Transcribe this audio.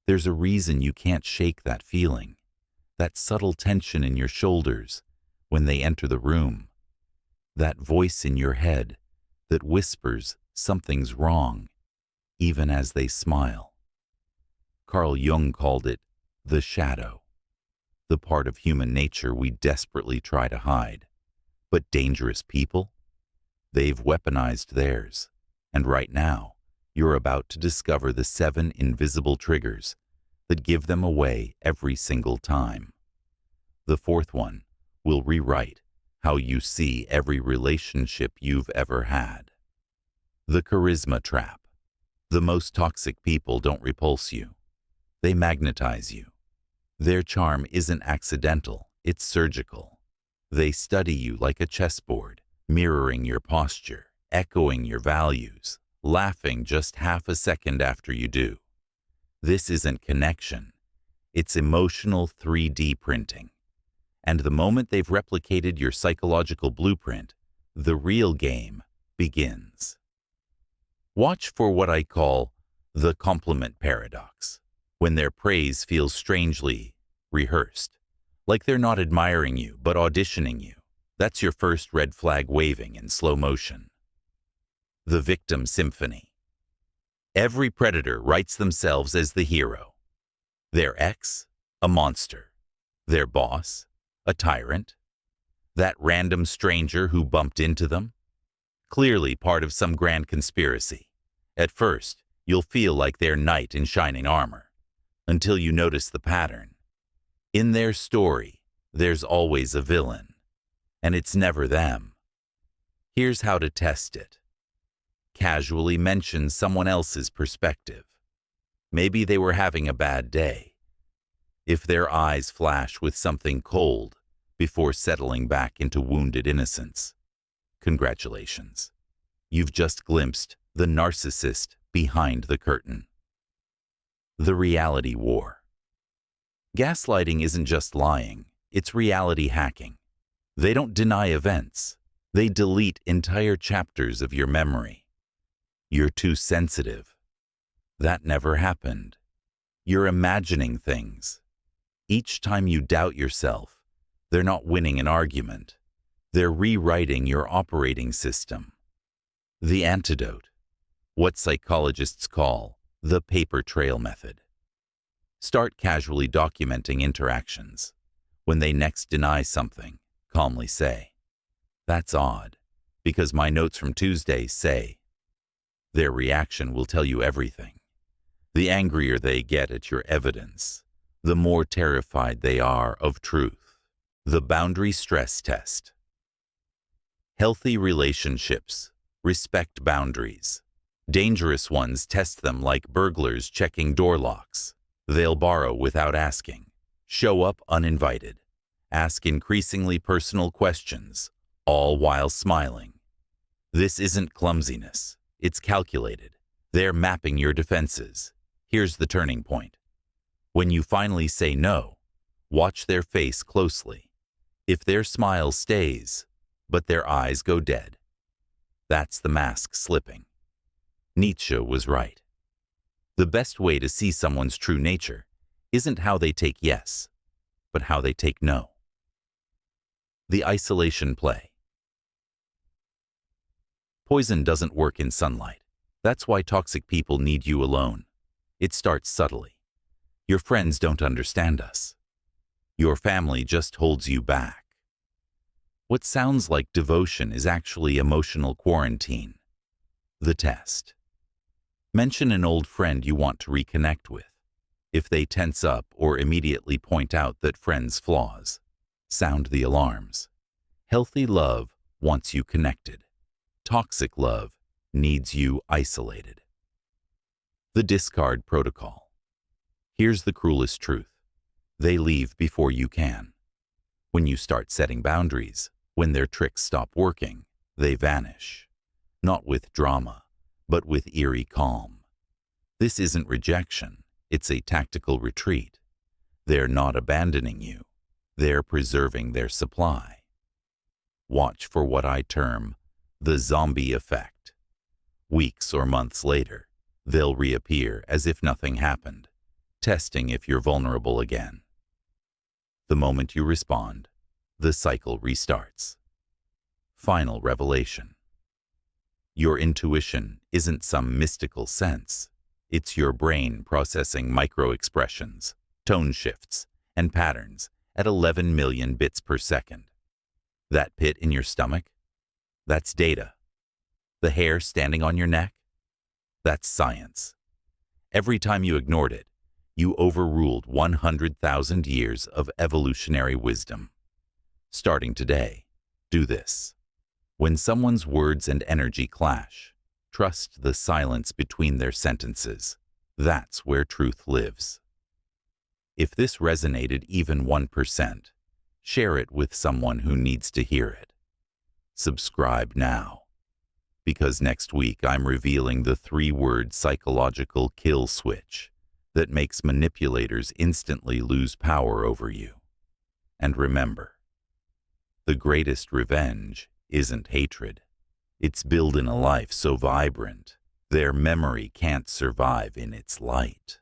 There's a reason you can't shake that feeling, that subtle tension in your shoulders when they enter the room, that voice in your head that whispers something's wrong, even as they smile. Carl Jung called it the shadow, the part of human nature we desperately try to hide. But dangerous people? They've weaponized theirs, and right now, you're about to discover the 7 invisible triggers that give them away every single time. The 4th one will rewrite how you see every relationship you've ever had. The charisma trap. The most toxic people don't repulse you. They magnetize you. Their charm isn't accidental, it's surgical. They study you like a chessboard, mirroring your posture, echoing your values, laughing just half a second after you do. This isn't connection. It's emotional 3D printing. And the moment they've replicated your psychological blueprint, the real game begins. Watch for what I call the compliment paradox, when their praise feels strangely rehearsed, like they're not admiring you but auditioning you. That's your first red flag waving in slow motion. The victim symphony. Every predator writes themselves as the hero. Their ex, a monster. Their boss, a tyrant. That random stranger who bumped into them, clearly part of some grand conspiracy. At first, you'll feel like they're knight in shining armor, until you notice the pattern. In their story, there's always a villain, and it's never them. Here's how to test it. Casually mention someone else's perspective. Maybe they were having a bad day. If their eyes flash with something cold before settling back into wounded innocence, congratulations. You've just glimpsed the narcissist behind the curtain. The reality war. Gaslighting isn't just lying, it's reality hacking. They don't deny events. They delete entire chapters of your memory. You're too sensitive. That never happened. You're imagining things. Each time you doubt yourself, they're not winning an argument. They're rewriting your operating system. The antidote. What psychologists call the paper trail method. Start casually documenting interactions. When they next deny something, calmly say, "That's odd, because my notes from Tuesday say." Their reaction will tell you everything. The angrier they get at your evidence, the more terrified they are of truth. The boundary stress test. Healthy relationships respect boundaries. Dangerous ones test them like burglars checking door locks. They'll borrow without asking, show up uninvited, ask increasingly personal questions, all while smiling. This isn't clumsiness. It's calculated. They're mapping your defenses. Here's the turning point. When you finally say no, watch their face closely. If their smile stays, but their eyes go dead, that's the mask slipping. Nietzsche was right. The best way to see someone's true nature isn't how they take yes, but how they take no. The isolation play. Poison doesn't work in sunlight. That's why toxic people need you alone. It starts subtly. Your friends don't understand us. Your family just holds you back. What sounds like devotion is actually emotional quarantine. The test. Mention an old friend you want to reconnect with. If they tense up or immediately point out that friend's flaws, sound the alarms. Healthy love wants you connected. Toxic love needs you isolated. The discard protocol. Here's the cruelest truth. They leave before you can. When you start setting boundaries, when their tricks stop working, they vanish. Not with drama, but with eerie calm. This isn't rejection, it's a tactical retreat. They're not abandoning you. They're preserving their supply. Watch for what I term the zombie effect. Weeks or months later, they'll reappear as if nothing happened, testing if you're vulnerable again. The moment you respond, the cycle restarts. Final revelation. Your intuition isn't some mystical sense. It's your brain processing micro-expressions, tone shifts, and patterns at 11 million bits per second. That pit in your stomach? That's data. The hair standing on your neck? That's science. Every time you ignored it, you overruled 100,000 years of evolutionary wisdom. Starting today, do this. When someone's words and energy clash, trust the silence between their sentences. That's where truth lives. If this resonated even 1%, share it with someone who needs to hear it. Subscribe now, because next week I'm revealing the 3-word psychological kill switch that makes manipulators instantly lose power over you. And remember, the greatest revenge isn't hatred. It's building a life so vibrant, their memory can't survive in its light.